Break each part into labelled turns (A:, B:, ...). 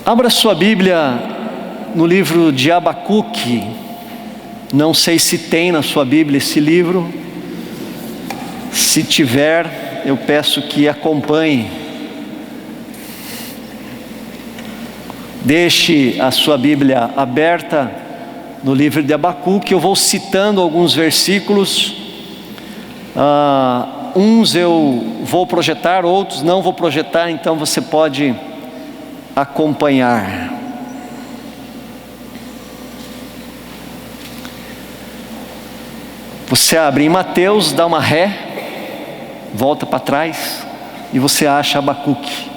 A: Abra sua Bíblia no livro de Abacuque. Não sei se tem na sua Bíblia esse livro. Se tiver, eu peço que acompanhe. Deixe a sua Bíblia aberta no livro de Abacuque. Eu vou citando alguns versículos. Uns eu vou projetar, outros não vou projetar, então você pode acompanhar. Você abre em Mateus, dá uma ré, volta para trás e você acha Abacuque.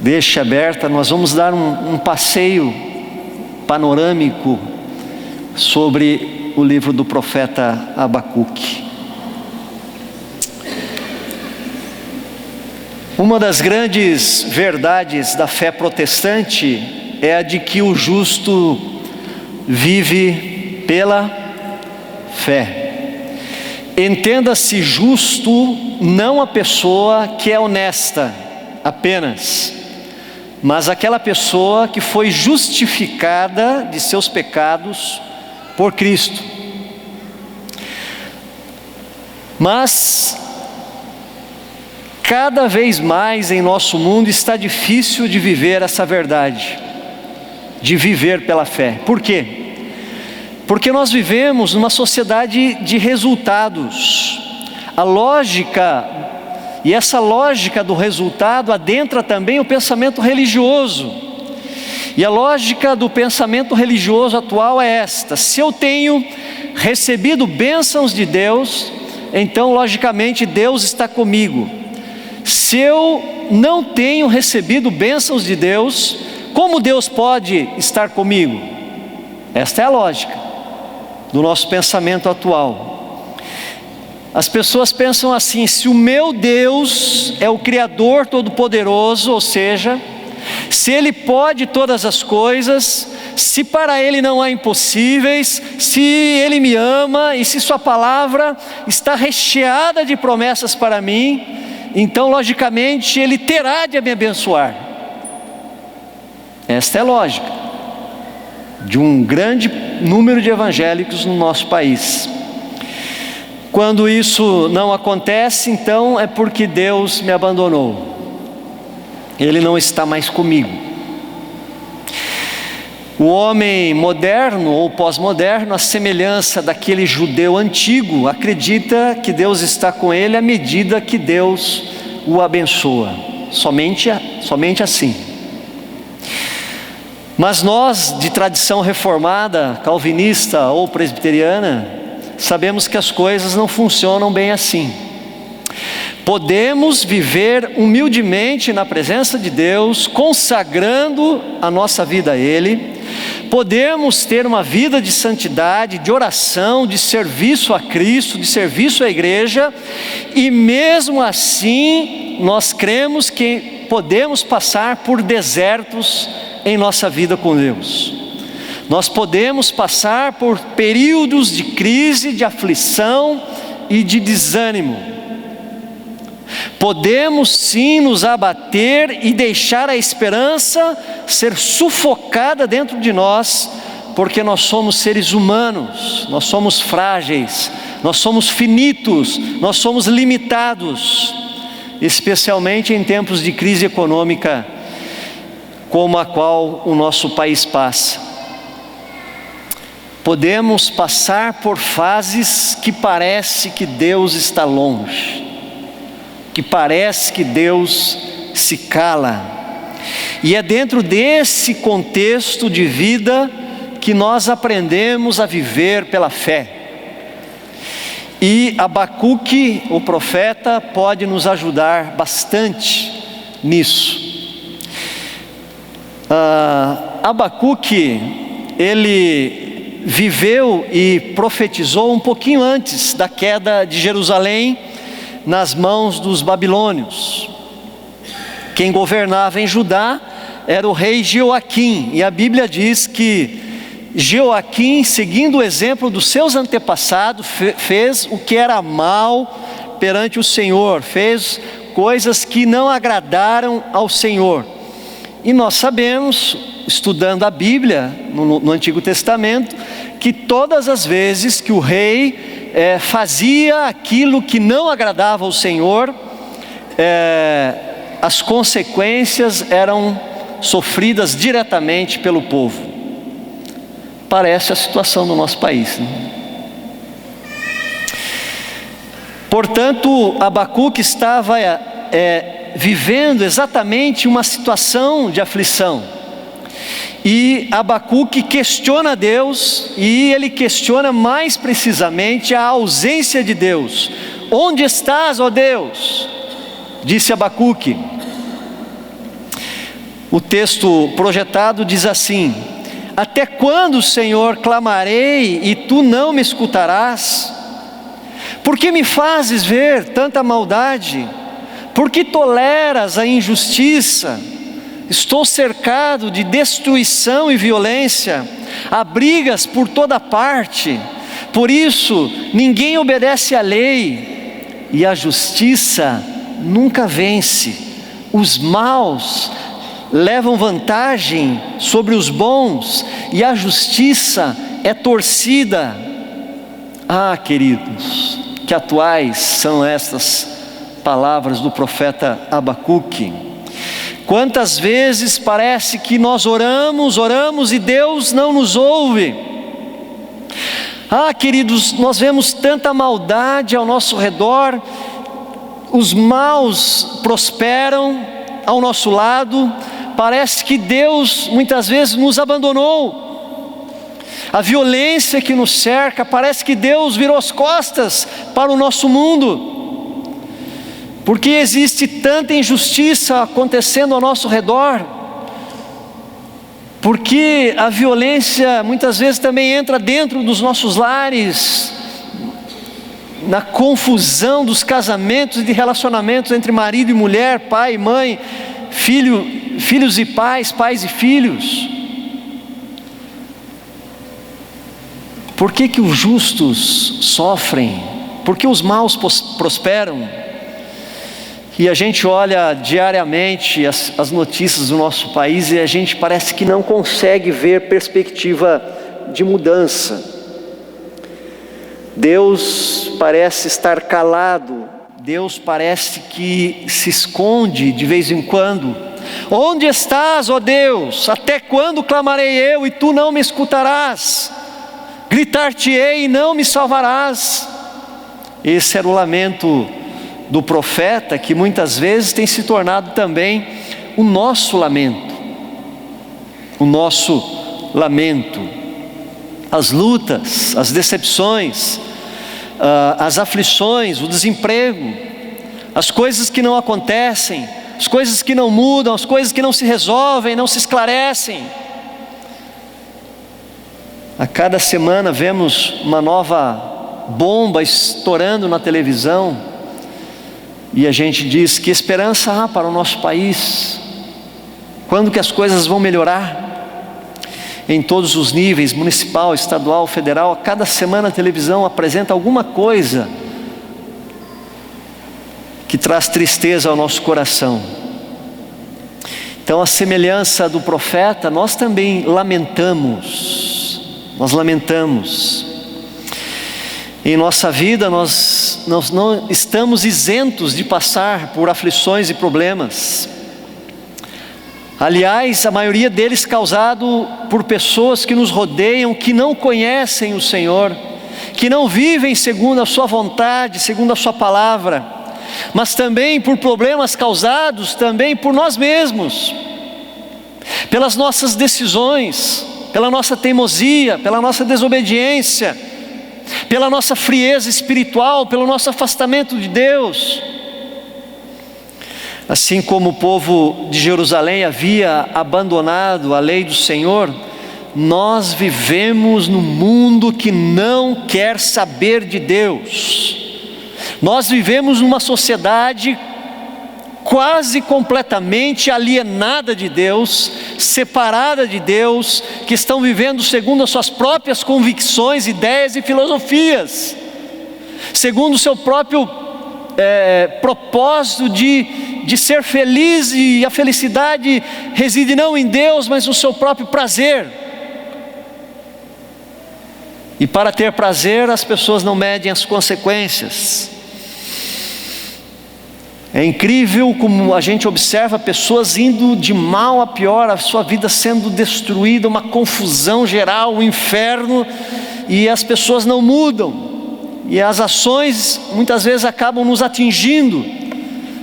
A: Deixe aberta, nós vamos dar um passeio panorâmico sobre o livro do profeta Abacuque. Uma das grandes verdades da fé protestante é a de que o justo vive pela fé. Entenda-se justo não a pessoa que é honesta apenas, mas aquela pessoa que foi justificada de seus pecados por Cristo. Mas cada vez mais em nosso mundo está difícil de viver essa verdade, de viver pela fé. Por quê? Porque nós vivemos numa sociedade de resultados. A lógica, e essa lógica do resultado adentra também o pensamento religioso. E a lógica do pensamento religioso atual é esta: se eu tenho recebido bênçãos de Deus, então logicamente Deus está comigo. Se eu não tenho recebido bênçãos de Deus, como Deus pode estar comigo? Esta é a lógica do nosso pensamento atual. As pessoas pensam assim: se o meu Deus é o Criador Todo-Poderoso, ou seja, se Ele pode todas as coisas, se para Ele não há impossíveis, se Ele me ama e se Sua palavra está recheada de promessas para mim, então logicamente Ele terá de me abençoar. Esta é a lógica de um grande número de evangélicos no nosso país. Quando isso não acontece, então é porque Deus me abandonou, Ele não está mais comigo. O homem moderno ou pós-moderno, à semelhança daquele judeu antigo, acredita que Deus está com ele à medida que Deus o abençoa, somente assim. Mas nós, de tradição reformada, calvinista ou presbiteriana, sabemos que as coisas não funcionam bem assim. Podemos viver humildemente na presença de Deus, consagrando a nossa vida a Ele. Podemos ter uma vida de santidade, de oração, de serviço a Cristo, de serviço à igreja, e mesmo assim nós cremos que podemos passar por desertos em nossa vida com Deus. Nós podemos passar por períodos de crise, de aflição e de desânimo. Podemos sim nos abater e deixar a esperança ser sufocada dentro de nós, porque nós somos seres humanos, nós somos frágeis, nós somos finitos, nós somos limitados, especialmente em tempos de crise econômica como a qual o nosso país passa. Podemos passar por fases que parece que Deus está longe, que parece que Deus se cala. E é dentro desse contexto de vida que nós aprendemos a viver pela fé. E Abacuque, o profeta, pode nos ajudar bastante nisso. Abacuque, ele viveu e profetizou um pouquinho antes da queda de Jerusalém nas mãos dos babilônios. Quem governava em Judá era o rei Jeoaquim, e a Bíblia diz que Jeoaquim, seguindo o exemplo dos seus antepassados, fez o que era mal perante o Senhor, fez coisas que não agradaram ao Senhor. E nós sabemos, estudando a Bíblia no Antigo Testamento, que todas as vezes que o rei fazia aquilo que não agradava ao Senhor, as consequências eram sofridas diretamente pelo povo. Parece a situação do nosso país, né? Portanto, Abacuque estava vivendo exatamente uma situação de aflição. E Abacuque questiona Deus, e ele questiona mais precisamente a ausência de Deus. Onde estás, ó Deus? Disse Abacuque. O texto projetado diz assim: até quando, Senhor, clamarei e tu não me escutarás? Por que me fazes ver tanta maldade? Por que toleras a injustiça? Estou cercado de destruição e violência, há brigas por toda parte. Por isso, ninguém obedece à lei, e a justiça nunca vence. Os maus levam vantagem sobre os bons, e a justiça é torcida. Ah, queridos, que atuais são estas palavras do profeta Abacuque. Quantas vezes parece que nós oramos e Deus não nos ouve. Ah, queridos, nós vemos tanta maldade ao nosso redor, os maus prosperam ao nosso lado, parece que Deus muitas vezes nos abandonou. A violência que nos cerca, parece que Deus virou as costas para o nosso mundo, porque existe tanta injustiça acontecendo ao nosso redor, porque a violência muitas vezes também entra dentro dos nossos lares, na confusão dos casamentos e de relacionamentos entre marido e mulher, pai e mãe, filhos e pais, pais e filhos. Por que que os justos sofrem? Por que os maus prosperam? E a gente olha diariamente as notícias do nosso país e a gente parece que não consegue ver perspectiva de mudança. Deus parece estar calado, Deus parece que se esconde de vez em quando. Onde estás, ó Deus? Até quando clamarei eu e tu não me escutarás? Gritar-te-ei e não me salvarás. Esse era o lamento do profeta, que muitas vezes tem se tornado também o nosso lamento. O nosso lamento. As lutas, as decepções, as aflições, o desemprego, as coisas que não acontecem, as coisas que não mudam, as coisas que não se resolvem, não se esclarecem. A cada semana vemos uma nova bomba estourando na televisão, e a gente diz: que esperança há para o nosso país? Quando que as coisas vão melhorar? Em todos os níveis, municipal, estadual, federal, a cada semana a televisão apresenta alguma coisa que traz tristeza ao nosso coração. Então, a semelhança do profeta, nós também lamentamos. Nós lamentamos. Em nossa vida nós não estamos isentos de passar por aflições e problemas. Aliás, a maioria deles causado por pessoas que nos rodeiam, que não conhecem o Senhor, que não vivem segundo a sua vontade, segundo a sua palavra, mas também por problemas causados também por nós mesmos, pelas nossas decisões, pela nossa teimosia, pela nossa desobediência, pela nossa frieza espiritual, pelo nosso afastamento de Deus. Assim como o povo de Jerusalém havia abandonado a lei do Senhor, nós vivemos num mundo que não quer saber de Deus. Nós vivemos numa sociedade quase completamente alienada de Deus, separada de Deus, que estão vivendo segundo as suas próprias convicções, ideias e filosofias, segundo o seu próprio propósito de de ser feliz, e a felicidade reside não em Deus, mas no seu próprio prazer. E para ter prazer, as pessoas não medem as consequências. É incrível como a gente observa pessoas indo de mal a pior, a sua vida sendo destruída, uma confusão geral, um inferno, e as pessoas não mudam. E as ações muitas vezes acabam nos atingindo,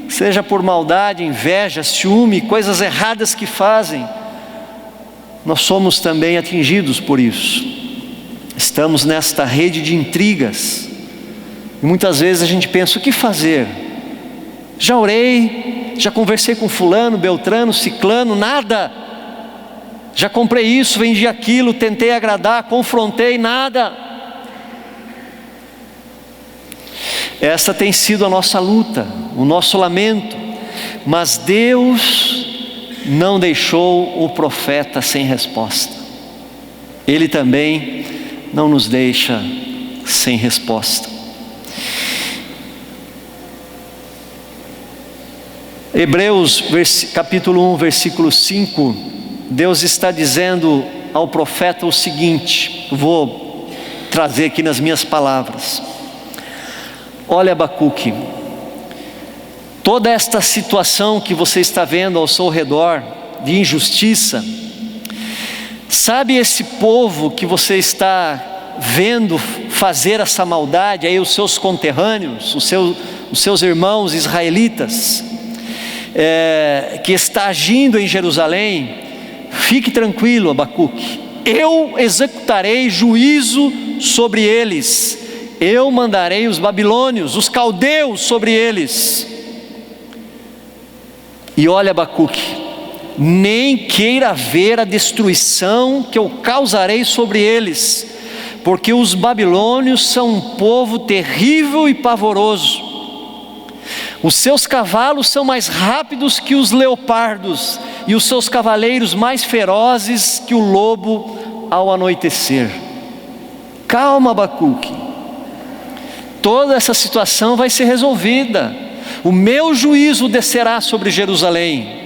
A: seja por maldade, inveja, ciúme, coisas erradas que fazem. Nós somos também atingidos por isso. Estamos nesta rede de intrigas. E muitas vezes a gente pensa, o que fazer? Já orei, já conversei com fulano, beltrano, ciclano, nada. Já comprei isso, vendi aquilo, tentei agradar, confrontei, nada. Essa tem sido a nossa luta, o nosso lamento. Mas Deus não deixou o profeta sem resposta. Ele também não nos deixa sem resposta. Hebreus capítulo 1, versículo 5, Deus está dizendo ao profeta o seguinte, vou trazer aqui nas minhas palavras. Olha, Abacuque, toda esta situação que você está vendo ao seu redor, de injustiça, sabe esse povo que você está vendo fazer essa maldade, aí os seus conterrâneos, os seus irmãos israelitas, que está agindo em Jerusalém, fique tranquilo, Abacuque, eu executarei juízo sobre eles, eu mandarei os babilônios, os caldeus sobre eles. E olha, Abacuque, nem queira ver a destruição que eu causarei sobre eles, porque os babilônios são um povo terrível e pavoroso. Os seus cavalos são mais rápidos que os leopardos, e os seus cavaleiros mais ferozes que o lobo ao anoitecer. Calma, Abacuque, toda essa situação vai ser resolvida. O meu juízo descerá sobre Jerusalém.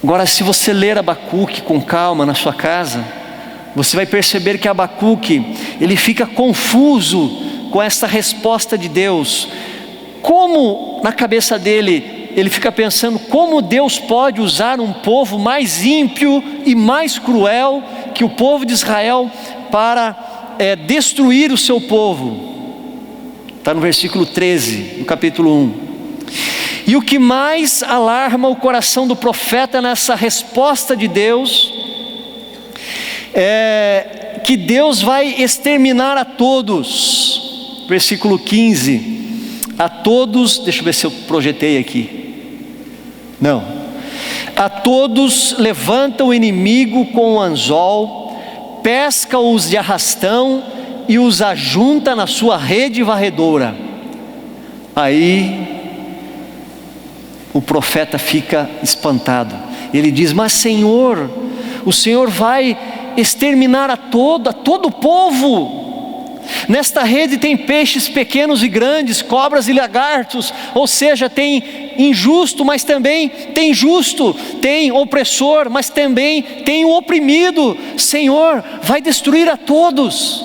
A: Agora, se você ler Abacuque com calma na sua casa, você vai perceber que Abacuque, ele fica confuso com essa resposta de Deus. Como na cabeça dele, ele fica pensando, como Deus pode usar um povo mais ímpio e mais cruel que o povo de Israel para destruir o seu povo. Está no versículo 13, no capítulo 1. E o que mais alarma o coração do profeta nessa resposta de Deus, é que Deus vai exterminar a todos. Versículo 15, a todos, deixa eu ver se eu projetei aqui, não, a todos levanta o inimigo com o anzol, pesca-os de arrastão e os ajunta na sua rede varredora. Aí o profeta fica espantado, ele diz, mas Senhor, o Senhor vai exterminar a todo o povo. Nesta rede tem peixes pequenos e grandes, cobras e lagartos, ou seja, tem injusto, mas também tem justo, tem opressor, mas também tem o oprimido. Senhor, vai destruir a todos.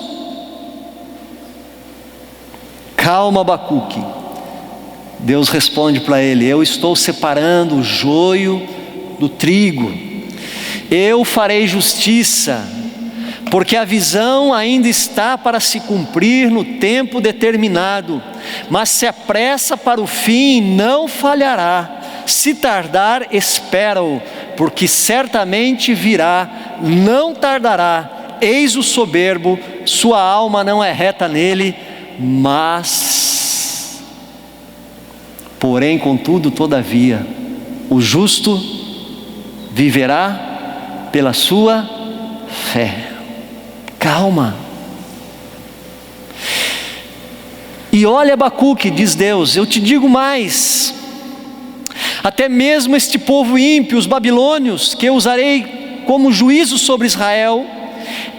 A: Calma, Abacuque. Deus responde para ele, eu estou separando o joio do trigo, eu farei justiça, porque a visão ainda está para se cumprir no tempo determinado, mas se apressa para o fim, não falhará. Se tardar, espera-o, porque certamente virá, não tardará. Eis o soberbo, sua alma não é reta nele, mas, porém, contudo, todavia, o justo viverá pela sua fé. Calma. E olha, Abacuque, diz Deus, eu te digo mais, até mesmo este povo ímpio, os babilônios, que eu usarei como juízo sobre Israel,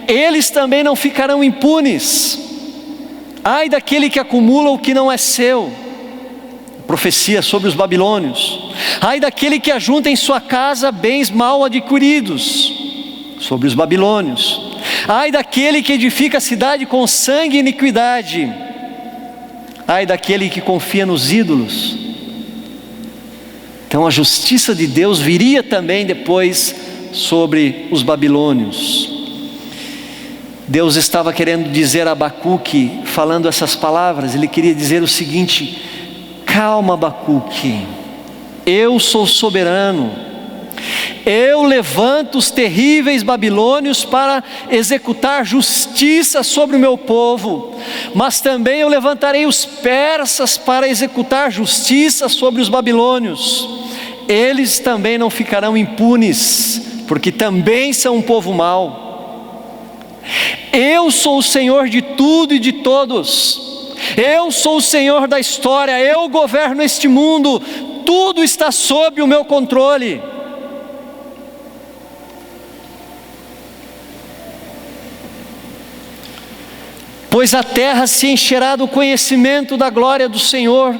A: eles também não ficarão impunes. Ai daquele que acumula o que não é seu. profecia sobre os babilônios. Ai daquele que ajunta em sua casa bens mal adquiridos, sobre os babilônios. Ai daquele que edifica a cidade com sangue e iniquidade. Ai daquele que confia nos ídolos. Então a justiça de Deus viria também depois sobre os babilônios. Deus estava querendo dizer a Abacuque, falando essas palavras, ele queria dizer o seguinte: calma, Abacuque, eu sou soberano, eu levanto os terríveis babilônios para executar justiça sobre o meu povo, mas também eu levantarei os persas para executar justiça sobre os babilônios. Eles também não ficarão impunes, porque também são um povo mau. Eu sou o Senhor de tudo e de todos, eu sou o Senhor da história, eu governo este mundo, tudo está sob o meu controle. Pois a terra se encherá do conhecimento da glória do Senhor,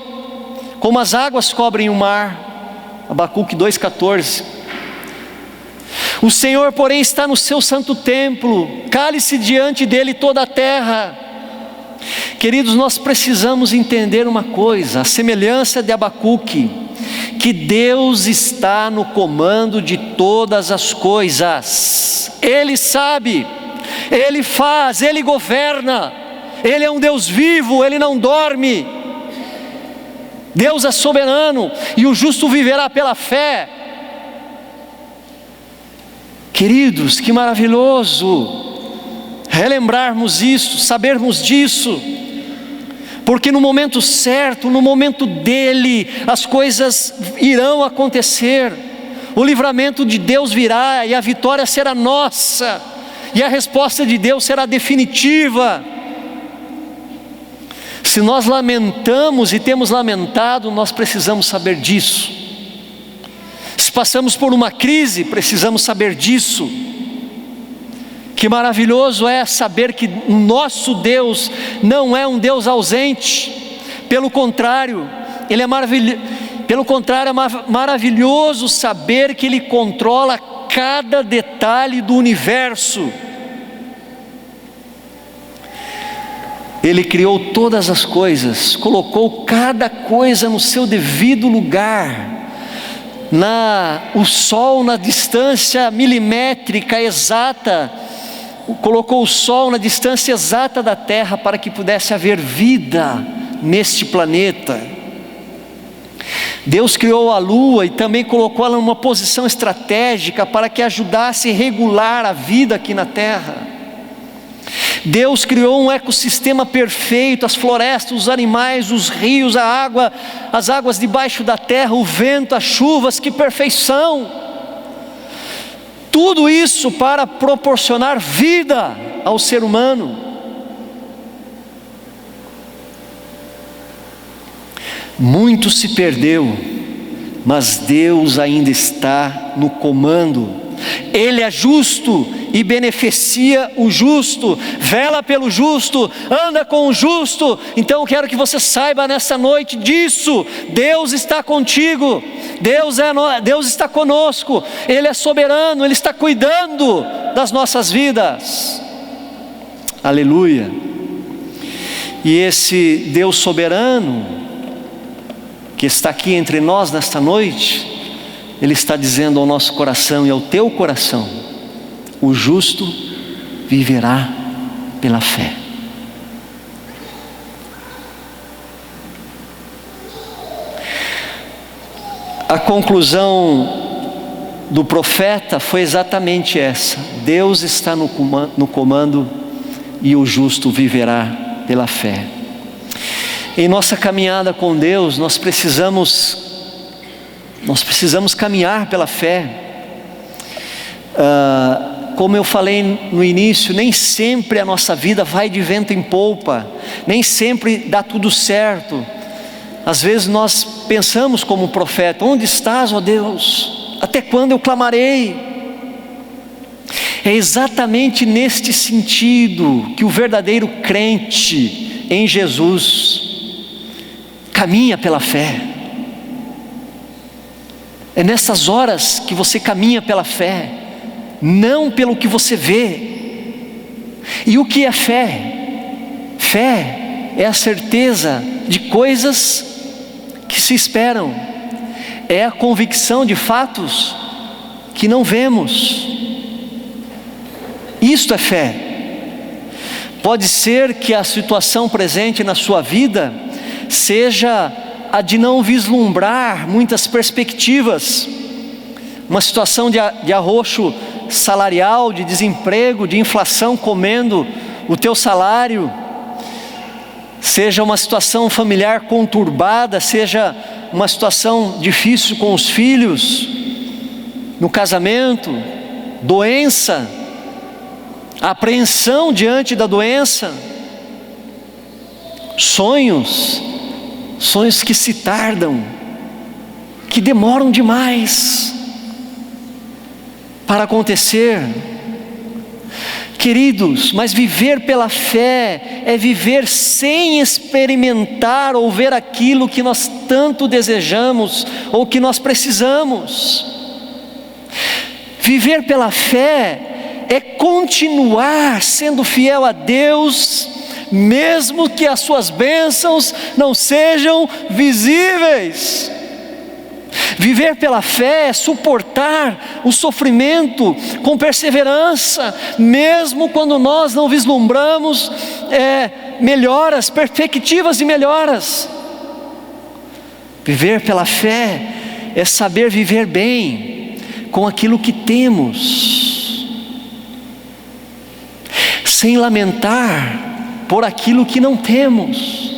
A: como as águas cobrem o mar. Abacuque 2,14. O Senhor, porém, está no seu santo templo, cale-se diante dele toda a terra. Queridos, nós precisamos entender uma coisa, a semelhança de Abacuque, que Deus está no comando de todas as coisas. Ele sabe, Ele faz, Ele governa, Ele é um Deus vivo, Ele não dorme. Deus é soberano e o justo viverá pela fé. Queridos, que maravilhoso relembrarmos isso, sabermos disso, porque no momento certo, no momento dele, as coisas irão acontecer, o livramento de Deus virá e a vitória será nossa, e a resposta de Deus será definitiva. Se nós lamentamos e temos lamentado, nós precisamos saber disso. Se passamos por uma crise, precisamos saber disso. Que maravilhoso é saber que o nosso Deus não é um Deus ausente. Pelo contrário, Ele é maravilhoso saber que Ele controla cada detalhe do universo. Ele criou todas as coisas, colocou cada coisa no seu devido lugar. O sol na distância milimétrica exata, colocou o sol na distância exata da terra para que pudesse haver vida neste planeta. Deus criou a lua e também colocou ela numa posição estratégica para que ajudasse a regular a vida aqui na terra. Deus criou um ecossistema perfeito, as florestas, os animais, os rios, a água, as águas debaixo da terra, o vento, as chuvas, que perfeição! Tudo isso para proporcionar vida ao ser humano. Muito se perdeu, mas Deus ainda está no comando. Ele é justo e beneficia o justo, vela pelo justo, anda com o justo. Então eu quero que você saiba nessa noite disso. Deus está contigo, Deus está conosco, Ele é soberano, Ele está cuidando das nossas vidas. Aleluia. E esse Deus soberano que está aqui entre nós nesta noite, Ele está dizendo ao nosso coração e ao teu coração: o justo viverá pela fé. A conclusão do profeta foi exatamente essa: Deus está no comando e o justo viverá pela fé. Em nossa caminhada com Deus, nós precisamos caminhar pela fé. Como eu falei no início, nem sempre a nossa vida vai de vento em polpa, nem sempre dá tudo certo. Às vezes nós pensamos como um profeta: onde estás, ó Deus? Até quando eu clamarei? É exatamente neste sentido que o verdadeiro crente em Jesus caminha pela fé. É nessas horas que você caminha pela fé, não pelo que você vê. E o que é fé? Fé é a certeza de coisas que se esperam, é a convicção de fatos que não vemos. Isto é fé. Pode ser que a situação presente na sua vida seja a de não vislumbrar muitas perspectivas, uma situação de arroxo salarial, de desemprego, de inflação comendo o teu salário, seja uma situação familiar conturbada, seja uma situação difícil com os filhos, no casamento, doença, apreensão diante da doença, sonhos que se tardam, que demoram demais para acontecer. Queridos, mas viver pela fé é viver sem experimentar ou ver aquilo que nós tanto desejamos ou que nós precisamos. Viver pela fé é continuar sendo fiel a Deus, mesmo que as suas bênçãos não sejam visíveis. Viver pela fé é suportar o sofrimento com perseverança, mesmo quando nós não vislumbramos melhoras, perspectivas de melhoras. Viver pela fé é saber viver bem com aquilo que temos, sem lamentar por aquilo que não temos.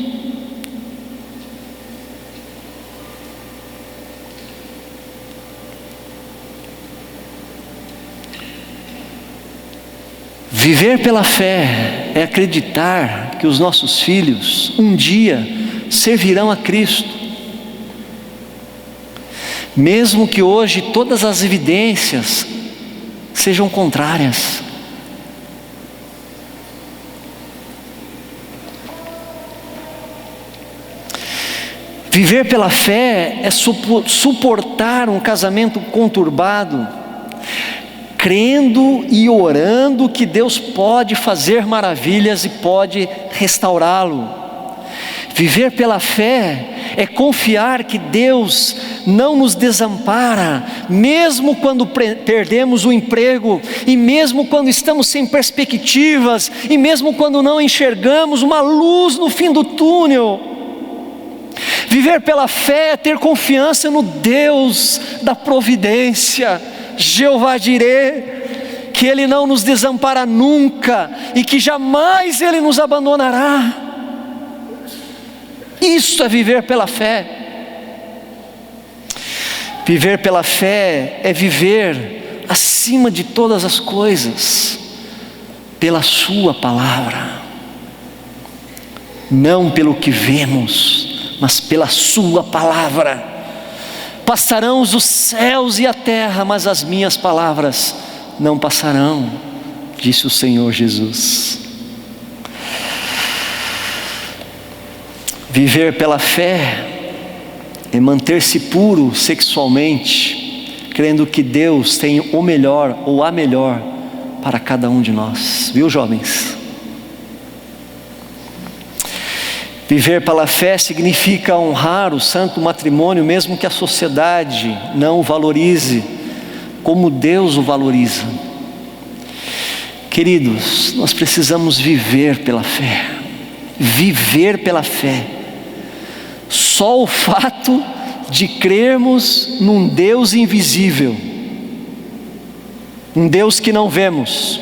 A: Viver pela fé é acreditar que os nossos filhos um dia servirão a Cristo, mesmo que hoje todas as evidências sejam contrárias. Viver pela fé é suportar um casamento conturbado, crendo e orando que Deus pode fazer maravilhas e pode restaurá-lo. Viver pela fé é confiar que Deus não nos desampara, mesmo quando perdemos o emprego, e mesmo quando estamos sem perspectivas, e mesmo quando não enxergamos uma luz no fim do túnel. Viver pela fé é ter confiança no Deus da providência, Jeová Jireh, que Ele não nos desampara nunca e que jamais Ele nos abandonará. Isso é viver pela fé. Viver pela fé é viver acima de todas as coisas pela Sua palavra, não pelo que vemos, mas pela Sua palavra. Passarão os céus e a terra, mas as minhas palavras não passarão, disse o Senhor Jesus. Viver pela fé é manter-se puro sexualmente, crendo que Deus tem o melhor ou a melhor para cada um de nós, viu, jovens? Viver pela fé significa honrar o santo matrimônio, mesmo que a sociedade não o valorize como Deus o valoriza. Queridos, nós precisamos viver pela fé. Viver pela fé. Só o fato de crermos num Deus invisível, um Deus que não vemos,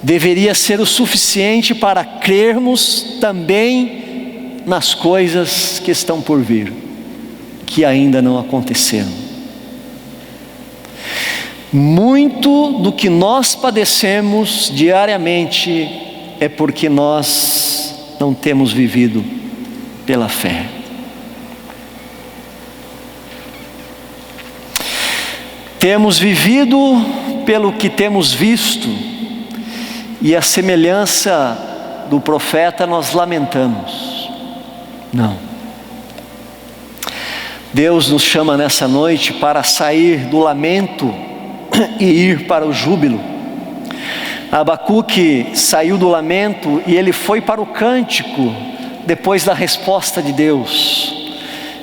A: deveria ser o suficiente para crermos também nas coisas que estão por vir, que ainda não aconteceram. Muito do que nós padecemos diariamente é porque nós não temos vivido pela fé. Temos vivido pelo que temos visto, e a semelhança do profeta nós lamentamos. Não. Deus nos chama nessa noite para sair do lamento e ir para o júbilo. Abacuque saiu do lamento e ele foi para o cântico depois da resposta de Deus.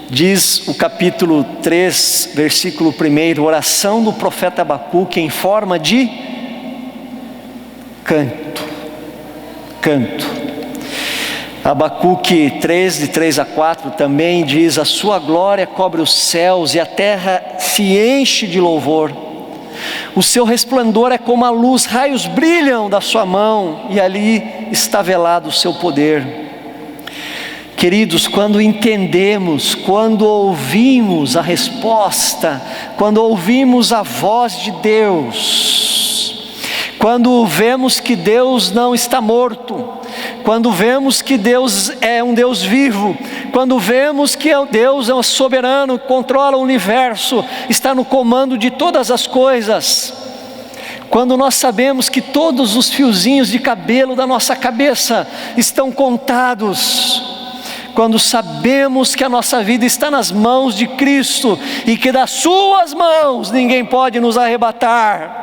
A: Diz o capítulo 3, versículo 1, oração do profeta Abacuque em forma de canto. Abacuque 3, de 3 a 4 também diz: a sua glória cobre os céus e a terra se enche de louvor. O seu resplendor é como a luz, raios brilham da sua mão e ali está velado o seu poder. Queridos, quando entendemos, quando ouvimos a resposta, quando ouvimos a voz de Deus, quando vemos que Deus não está morto, quando vemos que Deus é um Deus vivo, quando vemos que Deus é um soberano, controla o universo, está no comando de todas as coisas, quando nós sabemos que todos os fiozinhos de cabelo da nossa cabeça estão contados, quando sabemos que a nossa vida está nas mãos de Cristo e que das suas mãos ninguém pode nos arrebatar,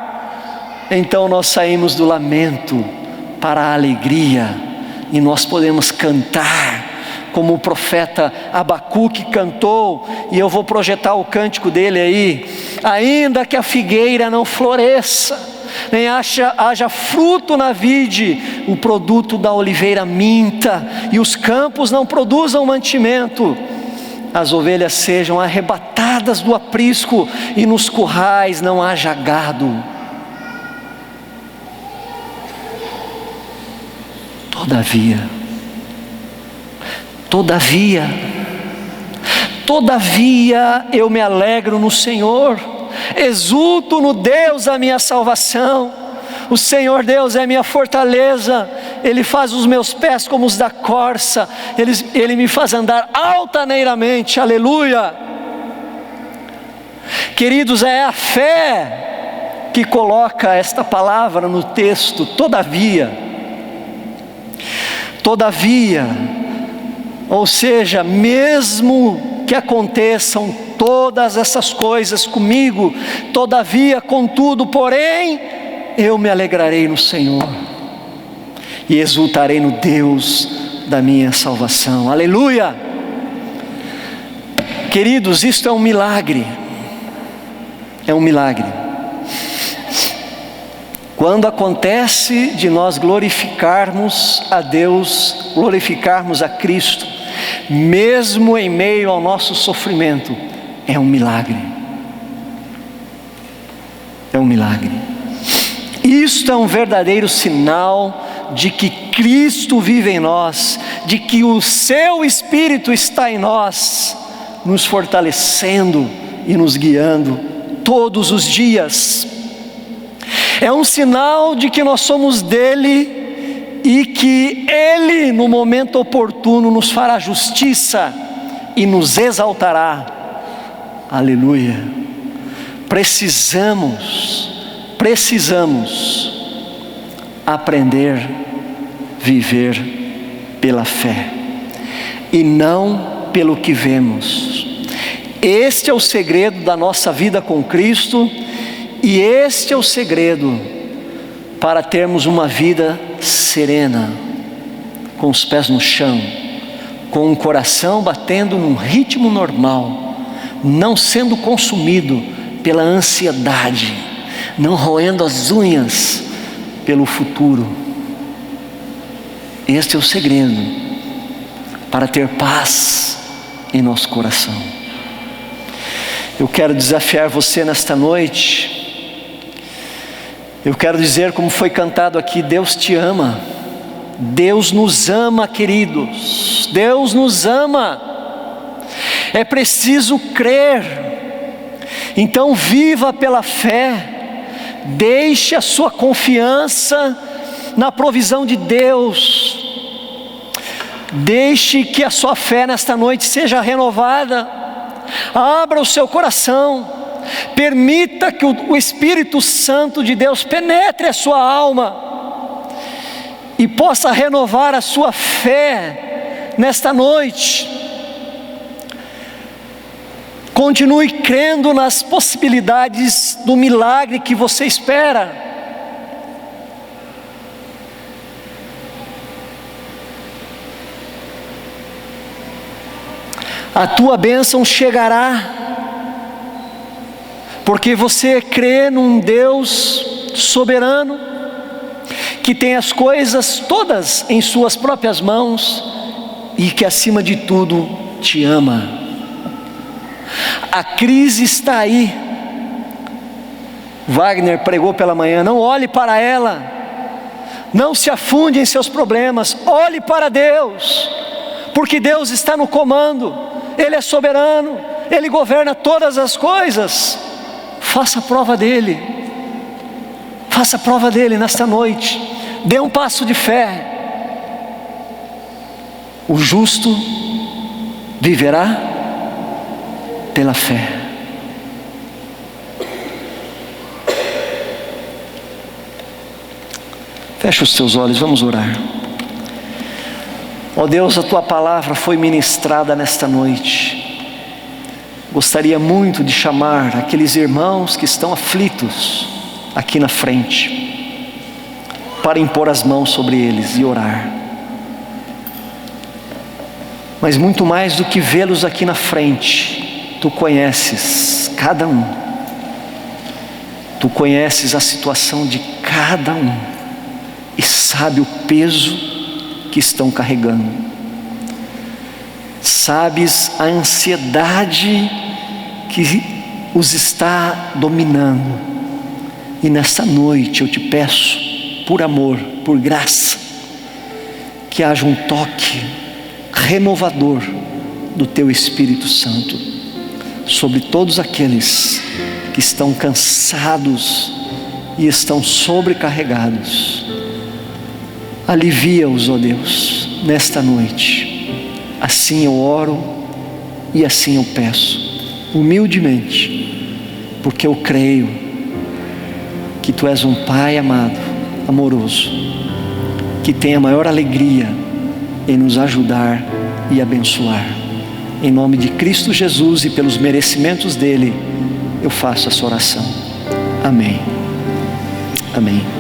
A: então nós saímos do lamento para a alegria e nós podemos cantar como o profeta Abacuque cantou. E eu vou projetar o cântico dele aí: ainda que a figueira não floresça, nem haja fruto na vide, o produto da oliveira minta, e os campos não produzam mantimento, as ovelhas sejam arrebatadas do aprisco, e nos currais não haja gado. Todavia eu me alegro no Senhor, exulto no Deus da minha salvação. O Senhor Deus é minha fortaleza, Ele faz os meus pés como os da corça, Ele me faz andar altaneiramente, aleluia. Queridos, é a fé que coloca esta palavra no texto, todavia, ou seja, mesmo que aconteçam todas essas coisas comigo, todavia, contudo, porém, eu me alegrarei no Senhor e exultarei no Deus da minha salvação, aleluia. Queridos, isto é um milagre, quando acontece de nós glorificarmos a Deus, glorificarmos a Cristo, mesmo em meio ao nosso sofrimento, é um milagre. Isto é um verdadeiro sinal de que Cristo vive em nós, de que o seu Espírito está em nós, nos fortalecendo e nos guiando todos os dias. É um sinal de que nós somos dele e que ele, no momento oportuno, nos fará justiça e nos exaltará, aleluia. Precisamos aprender a viver pela fé e não pelo que vemos. Este é o segredo da nossa vida com Cristo, e este é o segredo para termos uma vida serena, com os pés no chão, com o coração batendo num ritmo normal, não sendo consumido pela ansiedade, não roendo as unhas pelo futuro. Este é o segredo para ter paz em nosso coração. Eu quero desafiar você nesta noite. Eu quero dizer, como foi cantado aqui, Deus te ama. Deus nos ama, queridos. Deus nos ama. É preciso crer. Então viva pela fé. Deixe a sua confiança na provisão de Deus. Deixe que a sua fé nesta noite seja renovada. Abra o seu coração. Permita que o Espírito Santo de Deus penetre a sua alma e possa renovar a sua fé nesta noite. Continue crendo nas possibilidades do milagre que você espera. A tua bênção chegará, porque você crê num Deus soberano, que tem as coisas todas em suas próprias mãos e que acima de tudo te ama. A crise está aí. Wagner pregou pela manhã: não olhe para ela, não se afunde em seus problemas, olhe para Deus, porque Deus está no comando, Ele é soberano, Ele governa todas as coisas. Faça prova dEle, faça prova dEle nesta noite, dê um passo de fé. O justo viverá pela fé. Fecha os teus olhos, vamos orar. Ó Deus, a Tua palavra foi ministrada nesta noite. Gostaria muito de chamar aqueles irmãos que estão aflitos aqui na frente, para impor as mãos sobre eles e orar. Mas muito mais do que vê-los aqui na frente, Tu conheces cada um. Tu conheces a situação de cada um e sabe o peso que estão carregando. Sabes a ansiedade que os está dominando. E nesta noite eu te peço, por amor, por graça, que haja um toque renovador do Teu Espírito Santo sobre todos aqueles que estão cansados e estão sobrecarregados. Alivia-os, ó Deus, nesta noite. Assim eu oro e assim eu peço, humildemente, porque eu creio que Tu és um Pai amado, amoroso, que tem a maior alegria em nos ajudar e abençoar. Em nome de Cristo Jesus e pelos merecimentos dEle, eu faço essa oração. Amém. Amém.